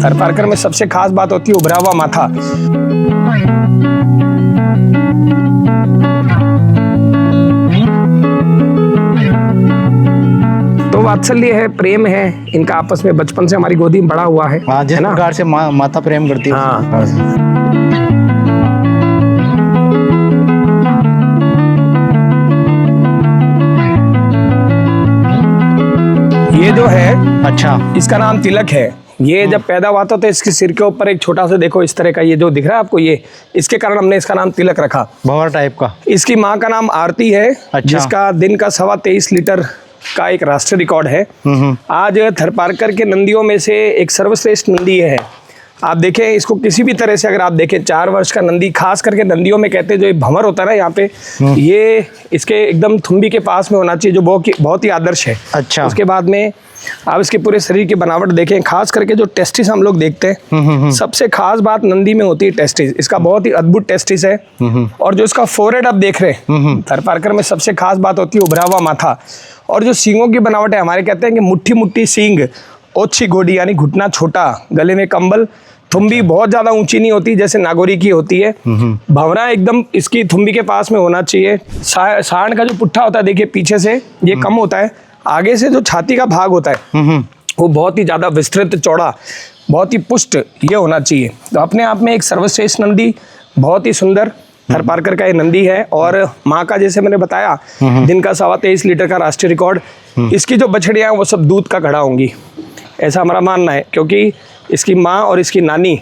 थरपारकर में सबसे खास बात होती है उभरा हुआ माथा। तो वात्सल्य है, प्रेम है इनका आपस में, बचपन से हमारी गोदी में बड़ा हुआ है। जिस प्रकार से माता प्रेम करती है। हाँ। ये जो है, अच्छा, इसका नाम तिलक है। ये जब पैदा हुआ था तो इसके सिर के ऊपर एक छोटा सा, देखो इस तरह का, ये जो दिख रहा है आपको, ये इसके कारण हमने इसका नाम तिलक रखा, भंवर टाइप का। इसकी माँ का नाम आरती है। अच्छा। जिसका दिन का 23.25 लीटर का एक राष्ट्रीय रिकॉर्ड है। आज थरपारकर के नंदियों में से एक सर्वश्रेष्ठ नंदी है। आप देखें इसको किसी भी तरह से, अगर आप देखें 4 वर्ष का नंदी, खास करके नंदियों में कहते हैं जो ये भंवर होता है ना यहाँ पे, ये इसके एकदम थुम्बी के पास में होना चाहिए, जो बहुत ही आदर्श है। अच्छा। उसके बाद में आप इसके पूरे शरीर की बनावट देखें, खास करके जो टेस्टिस हम लोग देखते हैं, सबसे खास बात नंदी में होती है टेस्टिस। इसका बहुत ही अद्भुत टेस्टिस है। और जो इसका फोरहेड आप देख रहे हैं, थरपारकर में सबसे खास बात होती है उभरा हुआ माथा। और जो सींगों की बनावट है, हमारे कहते हैं कि मुट्ठी मुट्ठी सींग, ओछी गोडी यानी घुटना छोटा, गले में कंबल, थुम्बी बहुत ज्यादा ऊंची नहीं होती जैसे नागौरी की होती है। भंवरा एकदम इसकी थुम्बी के पास में होना चाहिए। सांड का जो पुट्ठा होता है, देखिए पीछे से ये कम होता है, आगे से जो छाती का भाग होता है वो बहुत ही ज्यादा विस्तृत, चौड़ा, बहुत ही पुष्ट ये होना चाहिए। तो अपने आप में एक सर्वश्रेष्ठ नंदी, बहुत ही सुंदर थरपारकर का ये नंदी है। और माँ का, जैसे मैंने बताया, दिन का 23.25 लीटर का राष्ट्रीय रिकॉर्ड। इसकी जो बछड़ियाँ हैं वो सब दूध का घड़ा होंगी, ऐसा हमारा मानना है, क्योंकि इसकी माँ और इसकी नानी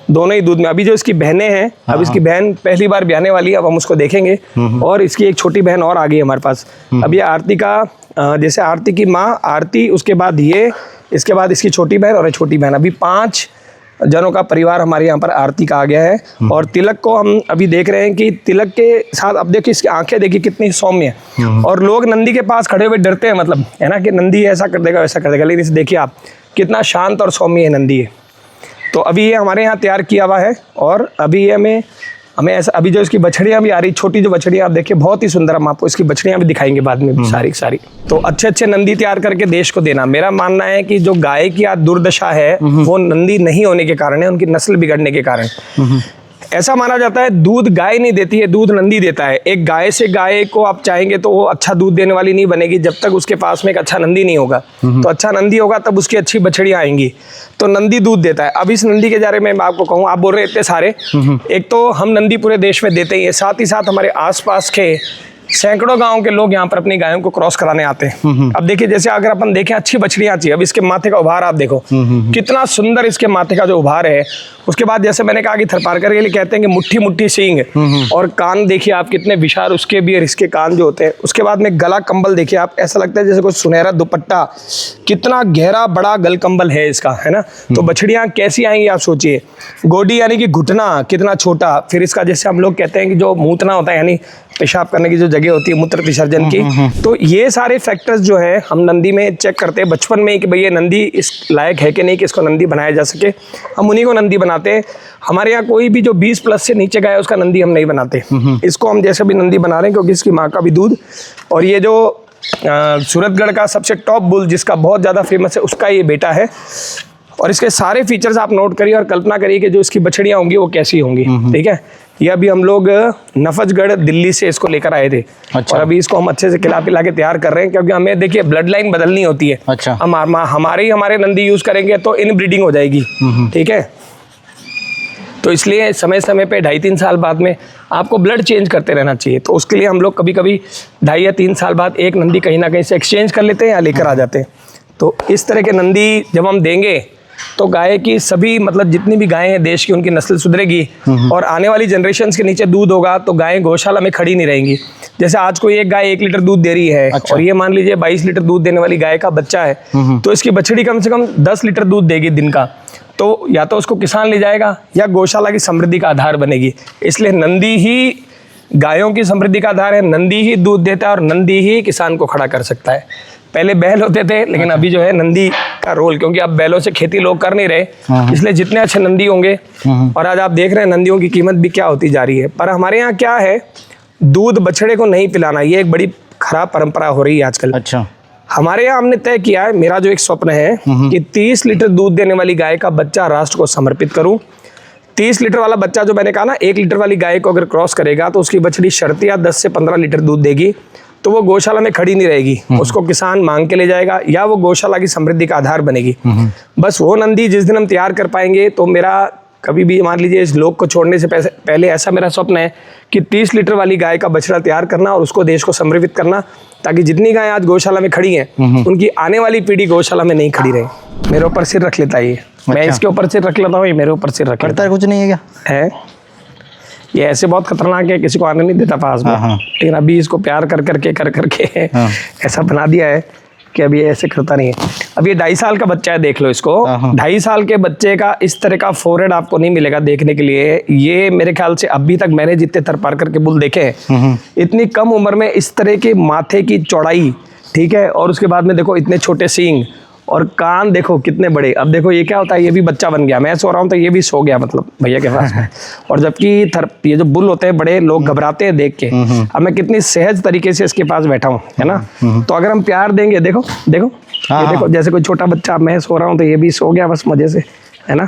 दोनों ही दूध में। अभी जो इसकी बहनें हैं, अब इसकी बहन पहली बार ब्याने वाली है, अब हम उसको देखेंगे। और इसकी एक छोटी बहन और आ गई हमारे पास। अब ये आरती का, जैसे आरती की माँ आरती, उसके बाद ये, इसके बाद इसकी छोटी बहन और एक छोटी बहन, अभी 5 जनों का परिवार हमारे यहाँ पर आरती का आ गया है। और तिलक को हम अभी देख रहे हैं कि तिलक के साथ, अब देखिए इसकी आंखें देखिए कितनी सौम्य है। और लोग नंदी के पास खड़े हुए डरते हैं, मतलब है ना, कि नंदी ऐसा कर देगा वैसा कर देगा, लेकिन इसे देखिए आप कितना शांत और सौम्य है नंदी है। तो अभी ये हमारे यहाँ तैयार किया हुआ है। और अभी ये हमें ऐसा, अभी जो इसकी बछड़ियाँ भी आ रही, छोटी जो बछड़ियाँ आप देखिए, बहुत ही सुंदर, हम आपको इसकी बछड़ियाँ भी दिखाएंगे बाद में सारी सारी। तो अच्छे नंदी तैयार करके देश को देना। मेरा मानना है कि जो गाय की आज दुर्दशा है वो नंदी नहीं होने के कारण है, उनकी नस्ल बिगड़ने के कारण। ऐसा माना जाता है दूध गाय नहीं देती है, दूध नंदी देता है। एक गाय से गाय को आप चाहेंगे तो वो अच्छा दूध देने वाली नहीं बनेगी जब तक उसके पास में एक अच्छा नंदी नहीं होगा। तो अच्छा नंदी होगा तब उसकी अच्छी बछड़ियाँ आएंगी। तो नंदी दूध देता है। अब इस नंदी के बारे में मैं आपको कहूँ, आप बोल रहे इतने सारे, एक तो हम नंदी पूरे देश में देते ही है, साथ ही साथ हमारे आसपास के सैकड़ों गांव के लोग यहाँ पर अपनी गायों को क्रॉस कराने आते हैं। अब देखिए, जैसे अगर अपन देखें, अच्छी बछड़ियां चाहिए। अब इसके माथे का उभार आप देखो, कितना सुंदर इसके माथे का जो उभार है। उसके बाद जैसे मैंने कहा कि थरपारकर के लिए कहते हैं कि मुट्ठी मुट्ठी सींग, और कान देखिए आप कितने विशाल उसके भी, और इसके कान जो होते हैं। उसके बाद में गला कंबल देखिए आप, ऐसा लगता है जैसे कोई सुनहरा दुपट्टा, कितना गहरा बड़ा गल कंबल है इसका, है ना। तो बछड़ियां कैसी आएंगी आप सोचिए। गोडी यानी कि घुटना कितना छोटा। फिर इसका, जैसे हम लोग कहते हैं कि जो मूतना होता है, यानी पेशाब करने की जो जगह होती है मूत्र विसर्जन की, तो ये सारे फैक्टर्स जो है हम नंदी में चेक करते हैं बचपन में कि भई ये नंदी इस लायक है कि नहीं कि इसको नंदी बनाया जा सके। हम उन्हीं को नंदी बनाते हैं। हमारे यहाँ कोई भी जो 20+ से नीचे गया है उसका नंदी हम नहीं बनाते। इसको हम जैसे भी नंदी बना रहे हैं, क्योंकि इसकी माँ का भी दूध। और ये जो सूरतगढ़ का सबसे टॉप बुल जिसका बहुत ज़्यादा फेमस है, उसका ये बेटा है। और इसके सारे फीचर्स आप नोट करिए और कल्पना करिए कि जो इसकी बछड़ियाँ होंगी वो कैसी होंगी। ठीक है, ये अभी हम लोग नफजगढ़ दिल्ली से इसको लेकर आए थे। अच्छा। और अभी इसको हम अच्छे से खिला पिला के तैयार कर रहे हैं, क्योंकि हमें देखिए ब्लड लाइन बदलनी होती है। अच्छा। हम हमारे नंदी यूज करेंगे तो इन ब्रीडिंग हो जाएगी। ठीक है, तो इसलिए समय समय पे 2.5-3 साल बाद में आपको ब्लड चेंज करते रहना चाहिए। तो उसके लिए हम लोग कभी कभी 2.5 या 3 साल बाद एक नंदी कहीं ना कहीं से एक्सचेंज कर लेते हैं या लेकर आ जाते हैं। तो इस तरह के नंदी जब हम देंगे तो गाय की सभी, मतलब जितनी भी गायें हैं देश की, उनकी नस्ल सुधरेगी। और आने वाली जनरेशंस के नीचे दूध होगा तो गायें गौशाला में खड़ी नहीं रहेंगी। जैसे आज कोई एक गाय 1 लीटर दूध दे रही है। अच्छा। और ये मान लीजिए 22 लीटर दूध देने वाली गाय का बच्चा है, तो इसकी बछड़ी कम से कम 10 लीटर दूध देगी दिन का। तो या तो उसको किसान ले जाएगा या गौशाला की समृद्धि का आधार बनेगी। इसलिए नंदी ही गायों की समृद्धि का आधार है, नंदी ही दूध देता है और नंदी ही किसान को खड़ा कर सकता है। पहले बैल होते थे, लेकिन अभी जो है नंदी का रोल, क्योंकि अब बैलों से खेती लोग कर नहीं रहे, इसलिए जितने अच्छे नंदी होंगे। और आज आप देख रहे हैं नंदियों की कीमत भी क्या होती जा रही है। पर हमारे यहाँ क्या है, दूध बछड़े को नहीं पिलाना, ये एक बड़ी खराब परंपरा हो रही है आजकल। अच्छा। हमारे यहाँ हमने तय किया है, मेरा जो एक स्वप्न है कि 30 लीटर दूध देने वाली गाय का बच्चा राष्ट्र को समर्पित करूं। 30 लीटर वाला बच्चा जो मैंने कहा ना, 1 लीटर वाली गाय को अगर क्रॉस करेगा तो उसकी बछड़ी शर्तिया 10 से 15 लीटर दूध देगी। तो वो गौशाला में खड़ी नहीं रहेगी, उसको किसान मांग के ले जाएगा या वो गौशाला की समृद्धि का आधार बनेगी। बस वो नंदी जिस दिन हम तैयार कर पाएंगे, तो मेरा कभी भी मान लीजिए इस लोक को छोड़ने से पहले ऐसा मेरा स्वप्न है कि 30 लीटर वाली गाय का बछड़ा तैयार करना और उसको देश को समर्पित करना, ताकि जितनी गायें आज गौशाला में खड़ी हैं उनकी आने वाली पीढ़ी गौशाला में नहीं खड़ी रहे। मेरे ऊपर सिर रख लेता है ये, मैं इसके ऊपर सिर रख लेता हूँ, ये मेरे ऊपर सिर रख लेता है। कुछ नहीं है क्या है? ये ऐसे बहुत खतरनाक है, किसी को आने नहीं देता पास में, लेकिन अभी इसको प्यार कर करके ऐसा बना दिया है कि अभी ऐसे करता नहीं है। अब ये 2.5 साल का बच्चा है, देख लो इसको। 2.5 साल के बच्चे का इस तरह का फोरहेड आपको नहीं मिलेगा देखने के लिए। ये मेरे ख्याल से अभी तक मैंने जितने थरपारकर के बुल देखे हैं, इतनी कम उम्र में इस तरह के माथे की चौड़ाई, ठीक है, और उसके बाद में देखो इतने छोटे सींग और कान देखो कितने बड़े। अब देखो ये क्या होता है, ये भी बच्चा बन गया, मैं सो रहा हूँ तो ये भी सो गया, मतलब भैया के पास में। और जबकि ये जो बुल होते हैं बड़े, लोग घबराते हैं देख के। अब मैं कितनी सहज तरीके से इसके पास बैठा हूँ, है ना। तो अगर हम प्यार देंगे, देखो देखो ये देखो, जैसे कोई छोटा बच्चा, मैं सो रहा हूँ तो ये भी सो गया बस मजे से, है ना।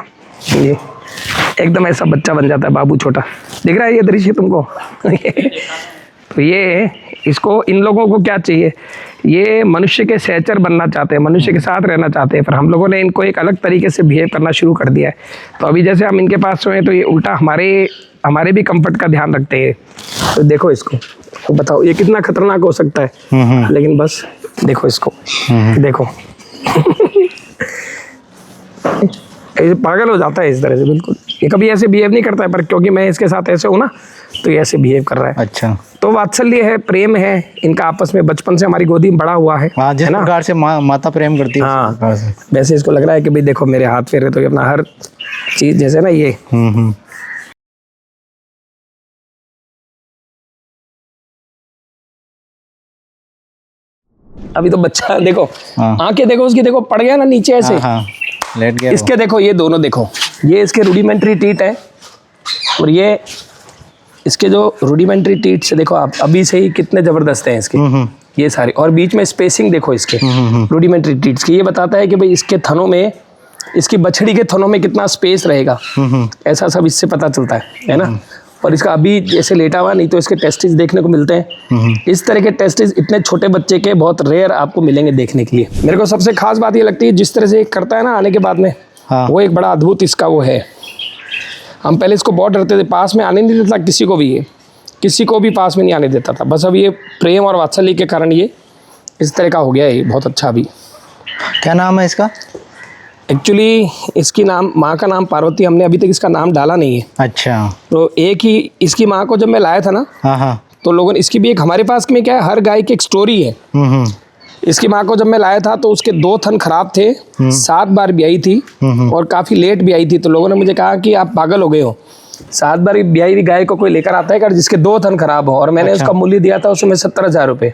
ये एकदम ऐसा बच्चा बन जाता है, बाबू छोटा। दिख रहा है ये दृश्य तुमको? तो ये इसको, इन लोगों को क्या चाहिए, ये मनुष्य के सहचर बनना चाहते हैं, मनुष्य के साथ रहना चाहते हैं, पर हम लोगों ने इनको एक अलग तरीके से बिहेव करना शुरू कर दिया है। तो अभी जैसे हम इनके पास हुए तो ये उल्टा हमारे भी कंफर्ट का ध्यान रखते हैं। तो देखो इसको, तो बताओ ये कितना खतरनाक हो सकता है, लेकिन बस देखो इसको, देखो ऐसे पागल हो जाता है इस तरह से, बिल्कुल। ये कभी ऐसे बिहेव नहीं करता है, पर क्योंकि मैं इसके साथ ऐसे हूँ ना, तो ये ऐसे बिहेव कर रहा है। अच्छा, तो वात्सल्य है, प्रेम है इनका आपस में, बचपन से हमारी गोदी में बड़ा हुआ है। जिस प्रकार से माता प्रेम करती है, हाँ, वैसे इसको लग रहा है कि भाई देखो मेरे हाथ फेरे, तो ये अपना हर चीज जैसे ना ये अभी तो बच्चा देखो, आंखें देखो उसकी, देखो पड़ गया ना नीचे ऐसे, लेट गया। इसके देखो, ये दोनों देखो, ये इसके रूडिमेंट्री टीथ है, और ये इसके जो रूडिमेंट्री टीथ से देखो आप अभी से ही कितने जबरदस्त हैं इसके, ये सारे। और बीच में स्पेसिंग देखो इसके रूडिमेंट्री टीथ्स की, ये बताता है कि भाई इसके थनों में, इसकी बछड़ी के थनों में कितना स्पेस रहेगा, ऐसा सब इससे पता चलता है ना। और इसका अभी जैसे लेटा हुआ, नहीं तो इसके टेस्टिस देखने को मिलते हैं। इस तरह के टेस्टिस इतने छोटे बच्चे के बहुत रेयर आपको मिलेंगे देखने के लिए। मेरे को सबसे खास बात ये लगती है, जिस तरह से करता है ना आने के बाद में, वो एक बड़ा अद्भुत इसका वो है। हम पहले इसको बहुत डरते थे, पास में आने नहीं देता किसी को भी, ये किसी को भी पास में नहीं आने देता था। बस अब ये प्रेम और वात्सल्य के कारण ये इस तरह का हो गया है, ये बहुत अच्छा। अभी क्या नाम है इसका? एक्चुअली इसकी नाम, माँ का नाम पार्वती, हमने अभी तक इसका नाम डाला नहीं है। अच्छा, तो एक ही इसकी माँ को जब मैं लाया था ना, तो लोगों ने, इसकी भी एक हमारे पास में क्या है, हर गाय की एक स्टोरी है। इसकी माँ को जब मैं लाया था तो उसके 2 थन खराब थे, 7 बार ब्याई थी और काफ़ी लेट ब्याई थी। तो लोगों ने मुझे कहा कि आप पागल हो गए हो, 7 बार ब्याई हुई गाय को कोई लेकर आता है कर जिसके 2 थन खराब हो। और मैंने उसका मूल्य दिया था उसमें 70,000 रुपये।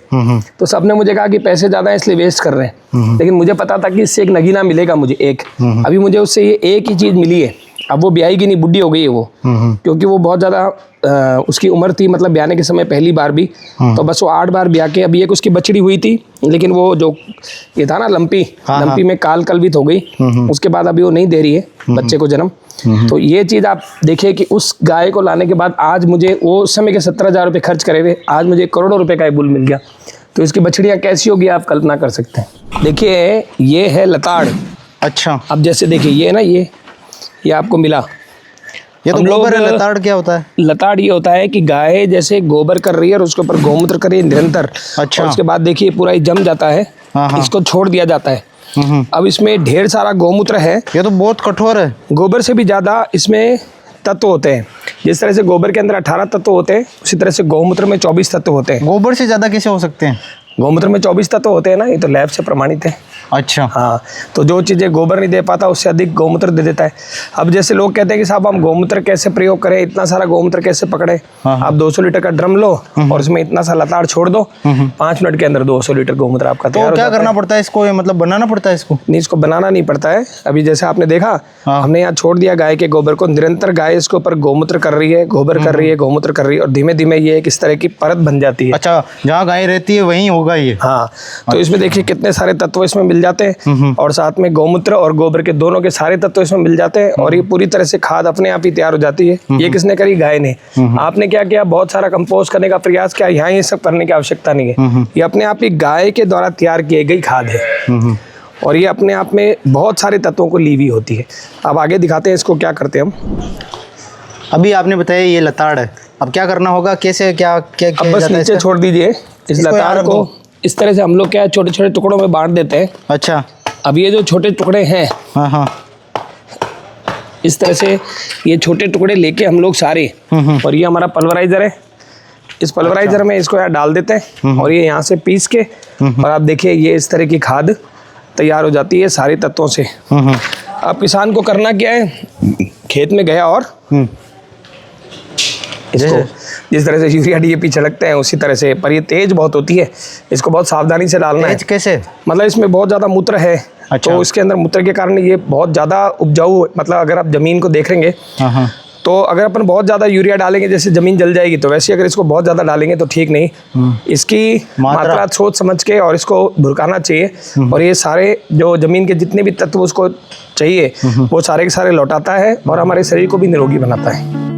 तो सबने मुझे कहा कि पैसे ज़्यादा है इसलिए वेस्ट कर रहे हैं, लेकिन मुझे पता था कि इससे एक नगीना मिलेगा मुझे एक। अभी मुझे उससे ये एक ही चीज़ मिली है। अब वो ब्याई की नहीं, बुढ़ी हो गई है वो, क्योंकि वो बहुत ज़्यादा उसकी उम्र थी, मतलब ब्याने के समय पहली बार भी, तो बस वो 8 बार ब्याह के, अभी एक उसकी बछड़ी हुई थी, लेकिन वो जो ये था ना लंपी में कालकलवित हो गई, उसके बाद अभी वो नहीं दे रही है बच्चे को जन्म। तो ये चीज़ आप देखिए कि उस गाय को लाने के बाद आज मुझे वो उस समय के 70,000 रुपये खर्च करे हुए, आज मुझे करोड़ों रुपए का एक बुल मिल गया। तो इसकी बछड़ियाँ कैसी होगी आप कल्पना कर सकते हैं। देखिए ये है लताड़। अच्छा, अब जैसे देखिए ये ना, ये आपको मिला, ये तो गोबर है। लताड़ क्या होता है? लताड़ ये होता है कि गाय जैसे गोबर कर रही है और उसके ऊपर गौमूत्र कर रही है निरंतर। अच्छा, और उसके बाद देखिए पूरा ही जम जाता है, इसको छोड़ दिया जाता है। अब इसमें ढेर सारा गौमूत्र है। ये तो बहुत कठोर है। गोबर से भी ज़्यादा इसमें तत्व होते हैं। जिस तरह से गोबर के अंदर 18 तत्व होते हैं, उसी तरह से गौमूत्र में 24 तत्व होते हैं। गोबर से ज़्यादा कैसे हो सकते हैं? गौमूत्र में 24 तत्व होते हैं ना, ये तो लैब से प्रमाणित है। अच्छा। हाँ, तो जो चीज़ें गोबर नहीं दे पाता उससे अधिक गौमूत्र दे देता है। अब जैसे लोग कहते हैं कि साहब हम गौमूत्र कैसे प्रयोग करें, इतना सारा गौमूत्र कैसे पकड़े। आप 200 लीटर का ड्रम लो और उसमें इतना सा लताड़ छोड़ दो, 5 मिनट के अंदर 200 लीटर गौमूत्र आपका तैयार तो हो क्या जाता करना पड़ता है इसको, मतलब बनाना पड़ता है इसको? नहीं, इसको बनाना नहीं पड़ता है। अभी जैसे आपने देखा, हमने यहाँ छोड़ दिया गाय के गोबर को, निरंतर गाय इसके ऊपर गौमूत्र कर रही है, गोबर कर रही है, गौमूत्र कर रही है, और धीमे धीमे ये एक इस तरह की परत बन जाती है। अच्छा, जहाँ गाय रहती है वहीं होगा ये? हाँ, तो इसमें देखिए कितने सारे तत्व इसमें मिल जाते हैं, और साथ में गौमूत्र और गोबर के दोनों के सारे तत्व इसमें मिल जाते हैं, और ये पूरी तरह से खाद अपने आप ही तैयार हो जाती है। ये किसने करी? गाय ने। आपने क्या किया? बहुत सारा कंपोस्ट करने का प्रयास किया। यहाँ ये सब करने की आवश्यकता नहीं है, ये अपने आप ही गाय के द्वारा तैयार की गई खाद है, और ये अपने आप में बहुत सारे तत्वों को ली हुई होती है। अब आगे दिखाते हैं इसको क्या करते हैं हम। अभी आपने बताया ये लताड़ है, अब क्या करना होगा, कैसे क्या क्या अब बस नीचे छोड़ दीजिए इस लताड़ को। इस तरह से हम लोग क्या छोटे छोटे टुकड़ों में बांट देते हैं। अच्छा। अब ये जो छोटे टुकड़े हैं, हाँ हाँ, इस तरह से ये छोटे टुकड़े लेके हम लोग सारे, और ये हमारा पल्वराइजर है, इस पल्वराइजर में इसको यहाँ डाल देते हैं, और ये यहाँ से पीस के, और आप देखिए ये इस तरह की खाद तैयार हो जाती है सारे तत्वों से। अब किसान को करना क्या है? खेत में गया और इसको जिस तरह से यूरिया डीएपी छिड़कते हैं उसी तरह से, पर ये तेज बहुत होती है, इसको बहुत सावधानी से डालना है। तेज कैसे? मतलब इसमें बहुत ज़्यादा मूत्र है। अच्छा। तो इसके अंदर मूत्र के कारण ये बहुत ज़्यादा उपजाऊ, मतलब अगर आप ज़मीन को देखेंगे तो अगर अपन बहुत ज़्यादा यूरिया डालेंगे जैसे ज़मीन जल जाएगी, तो वैसे अगर इसको बहुत ज़्यादा डालेंगे तो ठीक नहीं। इसकी मात्रा सोच समझ के और इसको भुरकाना चाहिए, और ये सारे जो ज़मीन के जितने भी तत्व उसको चाहिए वो सारे के सारे लौटाता है, और हमारे शरीर को भी निरोगी बनाता है।